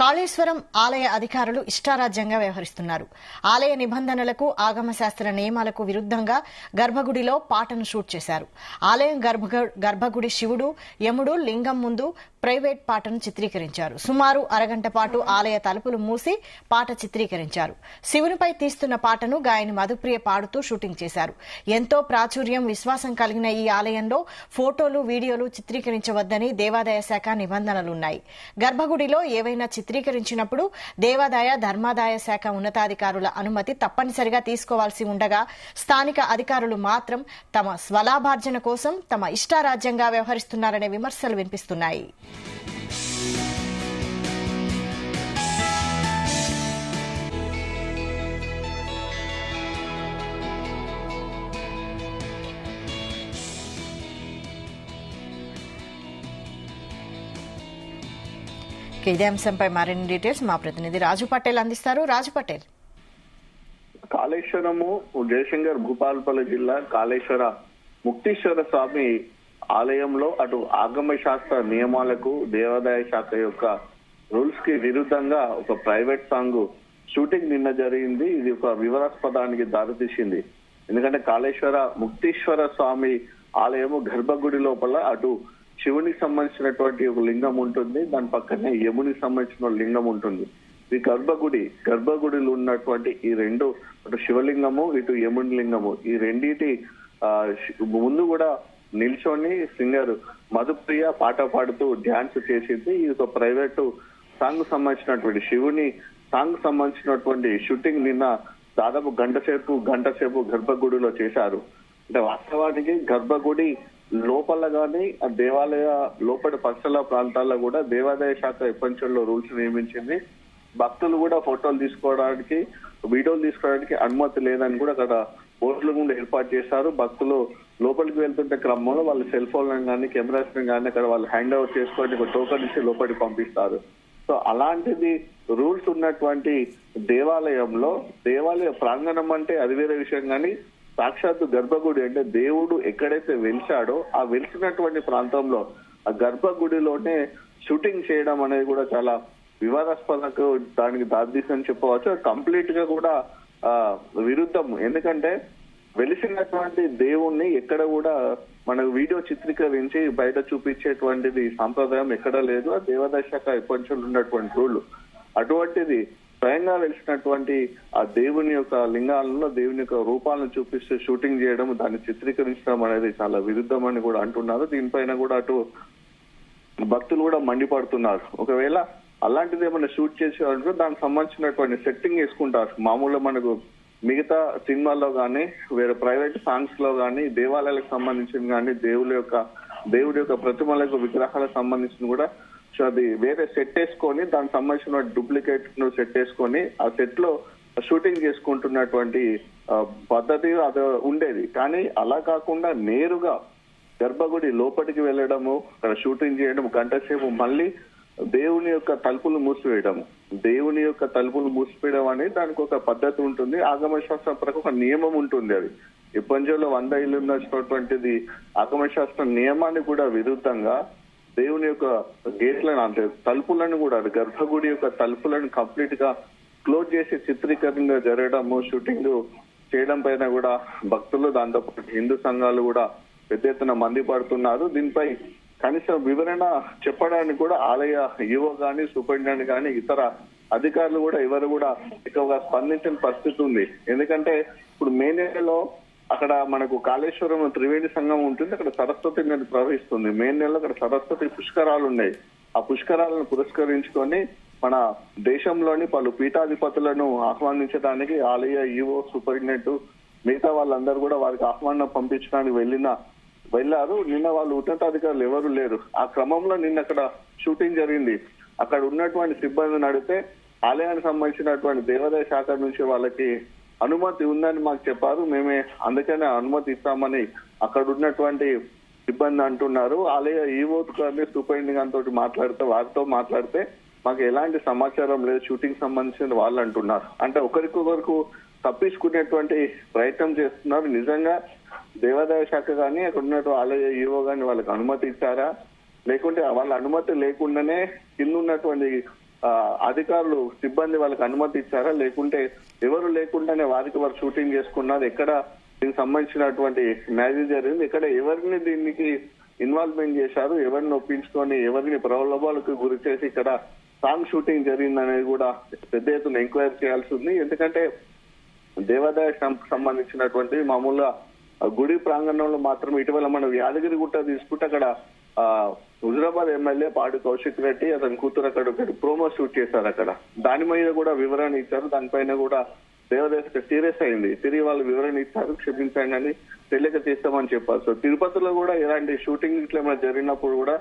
కాళేశ్వరం ఆలయ అధికారులు ఇష్టారాజ్యంగా వ్యవహరిస్తున్నారు. ఆలయ నిబంధనలకు, ఆగమశాస్త్ర నియమాలకు విరుద్ధంగా గర్భగుడిలో పాటను షూట్ చేశారు. ఆలయం గర్భగుడి శివుడు, యముడు లింగం ముందు ప్రైవేట్ పాటను చిత్రీకరించారు. సుమారు అరగంట పాటు ఆలయ తలుపులు మూసి పాట చిత్రీకరించారు. శివునిపై తీస్తున్న పాటను గాయని మధుప్రియ పాడుతూ షూటింగ్ చేశారు. ఎంతో ప్రాచుర్యం, విశ్వాసం కలిగిన ఈ ఆలయంలో ఫోటోలు, వీడియోలు చిత్రీకరించవద్దని దేవాదాయ శాఖ నిబంధనలున్నాయి. గర్భగుడిలో ఏవైనా చిత్రీకరించినప్పుడు దేవాదాయ, ధర్మాదాయ శాఖ ఉన్నతాధికారుల అనుమతి తప్పనిసరిగా తీసుకోవాల్సి ఉండగా స్థానిక అధికారులు మాత్రం తమ స్వలాభార్జన కోసం తమ ఇష్టారాజ్యంగా వ్యవహరిస్తున్నారనే విమర్శలు వినిపిస్తున్నాయి. ఇదే అంశంపై మరిన్ని డీటెయిల్స్ మా ప్రతినిధి రాజు పటేల్ అందిస్తారు. రాజు పటేల్. కాళేశ్వరము జయశంకర్ భూపాలపల్లి జిల్లా కాళేశ్వర ముక్తీశ్వర స్వామి ఆలయంలో అటు ఆగమ శాస్త్ర నియమాలకు, దేవాదాయ శాఖ యొక్క రూల్స్ కి విరుద్ధంగా ఒక ప్రైవేట్ సాంగ్ షూటింగ్ నిన్న జరిగింది. ఇది ఒక వివాదాస్పదానికి దారితీసింది. ఎందుకంటే కాళేశ్వర ముక్తీశ్వర స్వామి ఆలయము గర్భగుడి లోపల అటు శివునికి సంబంధించినటువంటి ఒక లింగం ఉంటుంది, దాని పక్కనే యమునికి సంబంధించిన లింగం ఉంటుంది. ఈ గర్భగుడిలో ఉన్నటువంటి ఈ రెండు, అటు శివలింగము, ఇటు యముని లింగము, ఈ రెండింటి ముందు కూడా నిల్చొని సింగర్ మధుప్రియ పాట పాడుతూ డ్యాన్స్ చేసింది. ఇది ఒక ప్రైవేటు సాంగ్ సంబంధించినటువంటి శివుని సాంగ్ సంబంధించినటువంటి షూటింగ్ నిన్న దాదాపు గంట సేపు గర్భగుడిలో చేశారు. అంటే వాస్తవానికి గర్భగుడి లోపల గాని ఆ దేవాలయ లోపలి పరిసర ప్రాంతాల్లో కూడా దేవాదాయ శాఖ ఎప్పటిలో రూల్స్ నియమించింది. భక్తులు కూడా ఫోటోలు తీసుకోవడానికి, వీడియోలు తీసుకోవడానికి అనుమతి లేదని కూడా అక్కడ బోర్డులు కూడా ఏర్పాటు చేశారు. భక్తులు లోపలికి వెళ్తుంటే క్రమంలో వాళ్ళ సెల్ ఫోన్లను కానీ, కెమెరాస్ కానీ అక్కడ వాళ్ళు హ్యాండ్ ఓవర్ చేసుకొని ఒక టోకన్ ఇచ్చి లోపలికి పంపిస్తారు. సో అలాంటిది రూల్స్ ఉన్నటువంటి దేవాలయంలో, దేవాలయ ప్రాంగణం అంటే అది వేరే విషయం, కానీ సాక్షాత్తు గర్భగుడి అంటే దేవుడు ఎక్కడైతే వెలిచాడో ఆ వెలిసినటువంటి ప్రాంతంలో ఆ గర్భగుడిలోనే షూటింగ్ చేయడం అనేది కూడా చాలా వివాదాస్పదకు దానికి దారితీసని చెప్పవచ్చు. కంప్లీట్ గా కూడా విరుద్ధం. ఎందుకంటే వెలిసినటువంటి దేవుణ్ణి ఎక్కడ కూడా మనకు వీడియో చిత్రీకరించి బయట చూపించేటువంటిది సాంప్రదాయం ఎక్కడ లేదు. ఆ దేవాదాయ శాఖ ఎప్పటి ఉన్నటువంటి రూల్. అటువంటిది స్వయంగా వెలిసినటువంటి ఆ దేవుని యొక్క లింగాలలో దేవుని యొక్క రూపాలను చూపిస్తూ షూటింగ్ చేయడం, దాన్ని చిత్రీకరించడం అనేది చాలా విరుద్ధం అని కూడా అంటున్నారు. దీనిపైన కూడా అటు భక్తులు కూడా మండిపడుతున్నారు. ఒకవేళ అలాంటిది ఏమైనా షూట్ చేసేవాళ్ళు దానికి సంబంధించినటువంటి సెట్టింగ్ వేసుకుంటారు. మామూలుగా మనకు మిగతా సినిమాల్లో కానీ, వేరే ప్రైవేట్ సాంగ్స్ లో కానీ, దేవాలయాలకు సంబంధించిన కానీ, దేవుడి యొక్క ప్రతిమలకు, విగ్రహాలకు సంబంధించిన కూడా అది వేరే సెట్ వేసుకొని దానికి సంబంధించిన డూప్లికేట్ సెట్ వేసుకొని ఆ సెట్ లో షూటింగ్ చేసుకుంటున్నటువంటి పద్ధతి అది ఉండేది. కానీ అలా కాకుండా నేరుగా గర్భగుడి లోపలికి వెళ్ళడము, అక్కడ షూటింగ్ చేయడం, గంట సేపు మళ్ళీ దేవుని యొక్క తలుపులు మూసివేయడం. దేవుని యొక్క తలుపులు మూసివేయడం అనేది దానికి ఒక పద్ధతి ఉంటుంది. ఆగమ శాస్త్రం ప్రకారం ఒక నియమం ఉంటుంది. అది ప్రపంచంలో 100 ఇళ్ళు ఉన్నటువంటిది ఆగమ శాస్త్ర నియమాన్ని కూడా విరుద్ధంగా దేవుని యొక్క గేట్లను, అంటే తలుపులను కూడా, గర్భగుడి యొక్క తలుపులను కంప్లీట్ గా క్లోజ్ చేసి చిత్రీకరణ జరగడము, షూటింగ్ చేయడం పైన కూడా భక్తులు, దాంతోపాటు హిందూ సంఘాలు కూడా పెద్ద ఎత్తున మండిపడుతున్నారు. దీనిపై కనీసం వివరణ చెప్పడానికి కూడా ఆలయ ఈవో గాని, సూపరింటెండెంట్ గాని, ఇతర అధికారులు కూడా ఎవరు కూడా ఎక్కువగా స్పందించిన పరిస్థితి ఉంది. ఎందుకంటే ఇప్పుడు మే నెలలో అక్కడ మనకు కాళేశ్వరం త్రివేణి సంఘం ఉంటుంది, అక్కడ సరస్వతి నది ప్రవహిస్తుంది. మే నెలలో అక్కడ సరస్వతి పుష్కరాలు ఉన్నాయి. ఆ పుష్కరాలను పురస్కరించుకొని మన దేశంలోని పలు పీఠాధిపతులను ఆహ్వానించడానికి ఆలయ ఈవో, సూపరింటెండెంట్, మిగతా వాళ్ళందరూ కూడా వారికి ఆహ్వానం పంపించడానికి వెళ్ళారు. నిన్న వాళ్ళు ఉన్నతాధికారులు ఎవరు లేరు. ఆ క్రమంలో నిన్న అక్కడ షూటింగ్ జరిగింది. అక్కడ ఉన్నటువంటి సిబ్బందిని అడిగితే ఆలయానికి సంబంధించినటువంటి దేవాదాయ శాఖ నుంచి వాళ్ళకి అనుమతి ఉందని మాకు చెప్పారు. మేమే అందుకనే అనుమతి ఇస్తామని అక్కడ ఉన్నటువంటి సిబ్బంది అంటున్నారు. ఆలయ ఈవో గారిని, సూపరింటెండెంట్ గారితో వారితో మాట్లాడితే మాకు ఎలాంటి సమాచారం లేదు షూటింగ్ సంబంధించిన వాళ్ళు అంటున్నారు. అంటే ఒకరికొకరికి తప్పించుకునేటువంటి ప్రయత్నం చేస్తున్నారు. నిజంగా దేవాదాయ శాఖ కానీ, అక్కడ ఉన్నట్టు ఆలయ ఈవో గాని వాళ్ళకి అనుమతి ఇచ్చారా, లేకుంటే వాళ్ళ అనుమతి లేకుండానే కింద ఉన్నటువంటి అధికారులు సిబ్బంది వాళ్ళకి అనుమతి ఇచ్చారా, లేకుంటే ఎవరు లేకుండానే వారికి వారు షూటింగ్ చేసుకున్నారు, ఎక్కడ దీనికి సంబంధించినటువంటి మ్యాజిక్ జరిగింది, ఇక్కడ ఎవరిని దీనికి ఇన్వాల్వ్మెంట్ చేశారు, ఎవరిని ఒప్పించుకొని ఎవరిని ప్రలోభాలకు గురి చేసి ఇక్కడ సాంగ్ షూటింగ్ జరిగింది అనేది కూడా పెద్ద ఎత్తున ఎంక్వైరీ చేయాల్సి ఉంది. ఎందుకంటే దేవాదాయ శాఖకు సంబంధించినటువంటి మామూలుగా గుడి ప్రాంగణంలో మాత్రం ఇటీవల మనం యాదగిరి గుట్ట తీసుకుంటే అక్కడ హుజరాబాద్ ఎమ్మెల్యే పాడు కౌశిక్ రెడ్డి అతని కూతురు అక్కడ ప్రోమో షూట్ చేశారు. అక్కడ దాని మీద కూడా వివరణ ఇచ్చారు. దానిపైన కూడా దేవాదాయ సీరియస్ అయింది. తిరిగి వాళ్ళు వివరణ ఇచ్చారు, క్షమించండి అని తెలియక చేస్తామని చెప్పారు. సో తిరుపతిలో కూడా ఇలాంటి షూటింగ్ ఇట్లా ఏమైనా జరిగినప్పుడు కూడా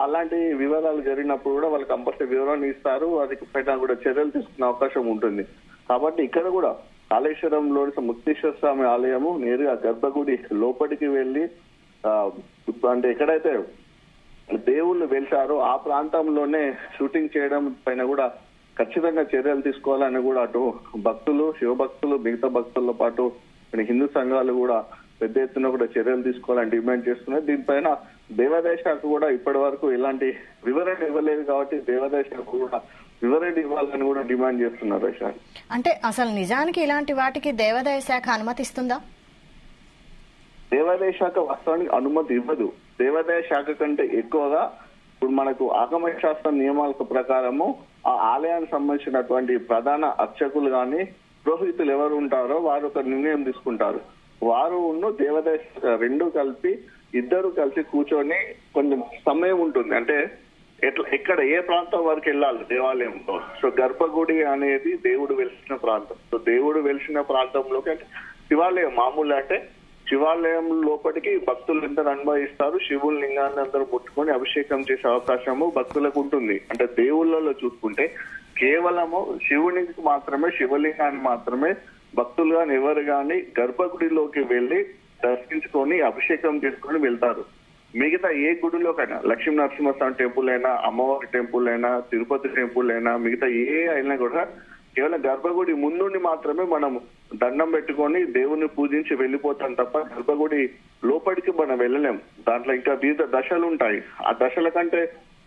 అలాంటి వివాదాలు జరిగినప్పుడు కూడా వాళ్ళు కంపల్సరీ వివరణ ఇస్తారు, అది పైన కూడా చర్యలు తీసుకునే అవకాశం ఉంటుంది. కాబట్టి ఇక్కడ కూడా కాళేశ్వరంలోని ముక్తేశ్వర స్వామి ఆలయము నేరుగా గర్భగుడి లోపలికి వెళ్లి అంటే ఎక్కడైతే దేవుళ్ళు వెళ్తారో ఆ ప్రాంతంలోనే షూటింగ్ చేయడం పైన కూడా ఖచ్చితంగా చర్యలు తీసుకోవాలని కూడా అటు భక్తులు, శివభక్తులు, మిగతా భక్తులతో పాటు హిందూ సంఘాలు కూడా పెద్ద ఎత్తున కూడా చర్యలు తీసుకోవాలని డిమాండ్ చేస్తున్నాయి. దీనిపైన దేవాదాయ శాఖ కూడా ఇప్పటి వరకు ఇలాంటి వివరణ ఇవ్వలేదు కాబట్టి దేవాదాయ శాఖ కూడా వివరణ ఇవ్వాలని కూడా డిమాండ్ చేస్తున్నారు. అంటే అసలు నిజానికి ఇలాంటి వాటికి దేవాదాయ శాఖ అనుమతిస్తుందా? దేవాదాయ శాఖ వాస్తవానికి అనుమతి ఇవ్వదు. దేవాదాయ శాఖ కంటే ఎక్కువగా ఇప్పుడు మనకు ఆగమ శాస్త్ర నియమాల ప్రకారము ఆ ఆలయానికి సంబంధించినటువంటి ప్రధాన అర్చకులు గాని పురోహితులు ఎవరు ఉంటారో వారు ఒక నిర్ణయం తీసుకుంటారు. వారు దేవాదాయ శాఖ రెండు కలిపి ఇద్దరు కలిసి కూర్చొని కొంచెం సమయం ఉంటుంది. అంటే ఎక్కడ ఏ ప్రాంతం వరకు వెళ్ళాలి దేవాలయంలో. సో గర్భగుడి అనేది దేవుడు వెలిసిన ప్రాంతం. సో దేవుడు వెలిసిన ప్రాంతంలోకి అంటే శివాలయం మామూలు అంటే శివాలయం లోపలికి భక్తులు అందరూ అనుభవిస్తారు. శివుని లింగాన్ని అందరూ ముట్టుకొని అభిషేకం చేసే అవకాశము భక్తులకు ఉంటుంది. అంటే దేవుళ్ళలో చూసుకుంటే కేవలము శివునికి మాత్రమే, శివలింగాన్ని మాత్రమే భక్తులు గాని ఎవరు గాని గర్భగుడిలోకి వెళ్లి దర్శించుకొని అభిషేకం చేసుకొని వెళ్తారు. మిగతా ఏ గుడిలోకైనా లక్ష్మీ నరసింహస్వామి టెంపుల్ అయినా, అమ్మవారి టెంపుల్ అయినా, తిరుపతి టెంపుల్ అయినా, మిగతా ఏ అయినా కూడా కేవలం గర్భగుడి ముందుండి మాత్రమే మనం దండం పెట్టుకొని దేవుణ్ణి పూజించి వెళ్ళిపోతాం తప్ప గర్భగుడి లోపలికి మనం వెళ్ళలేం. దాంట్లో ఇంకా వివిధ దశలు ఉంటాయి. ఆ దశల కంటే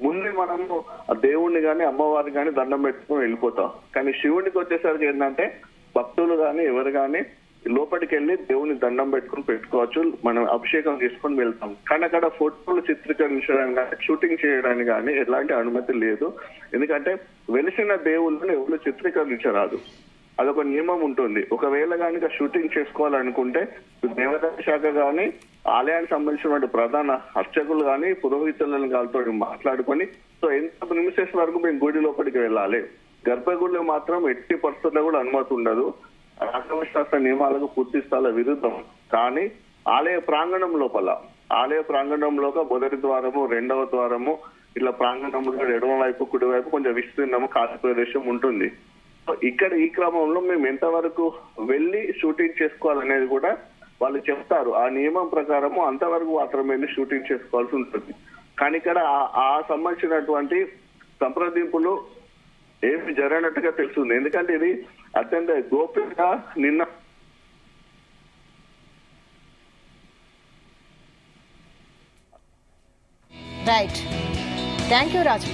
ముందే మనము ఆ దేవుణ్ణి గాని అమ్మవారిని గాని దండం పెట్టుకొని వెళ్ళిపోతాం. కానీ శివునికి వచ్చేసరికి ఏంటంటే భక్తులు గాని ఎవరు గాని లోపలికి వెళ్ళి దేవుని దండం పెట్టుకోవచ్చు, మనం అభిషేకం చేసుకొని వెళ్తాం. కానీ అక్కడ ఫోటోలు చిత్రీకరించడానికి కానీ షూటింగ్ చేయడానికి కానీ ఎలాంటి అనుమతి లేదు. ఎందుకంటే వెలిసిన దేవుళ్ళని ఎవరు చిత్రీకరించరాదు, అదొక నియమం ఉంటుంది. ఒకవేళ కనుక షూటింగ్ చేసుకోవాలనుకుంటే దేవాదాయ శాఖ గాని ఆలయానికి సంబంధించిన ప్రధాన అర్చకులు గాని పురోహితులను గారితో మాట్లాడుకొని సో ఎంత నిమిషం వరకు మేము గుడి లోపలికి వెళ్ళాలి. గర్భగుడిలో మాత్రం ఎట్టి పరిస్థితుల్లో కూడా అనుమతి ఉండదు. ఆగమశాస్త్ర నియమాలకు పూర్తి స్థాయిలో విరుద్ధం. కానీ ఆలయ ప్రాంగణంలో మొదటి ద్వారము, రెండవ ద్వారము ఇట్లా ప్రాంగణంలో ఎడమ వైపు కుడి వైపు కొంచెం విస్తీర్ణము ఖాళీ ప్రదేశం ఉంటుంది. సో ఇక్కడ ఈ క్రమంలో మేము ఎంతవరకు వెళ్ళి షూటింగ్ చేసుకోవాలనేది కూడా వాళ్ళు చెప్తారు. ఆ నియమం ప్రకారము అంతవరకు మాత్రమే వెళ్ళి షూటింగ్ చేసుకోవాల్సి ఉంటుంది. కానీ ఇక్కడ ఆ సంబంధించినటువంటి సంప్రదింపులు ఏమి జరిగినట్టుగా తెలుస్తుంది. ఎందుకంటే ఇది అత్యంత గోప్యంగా నిన్న రైట్. Thank you Raju.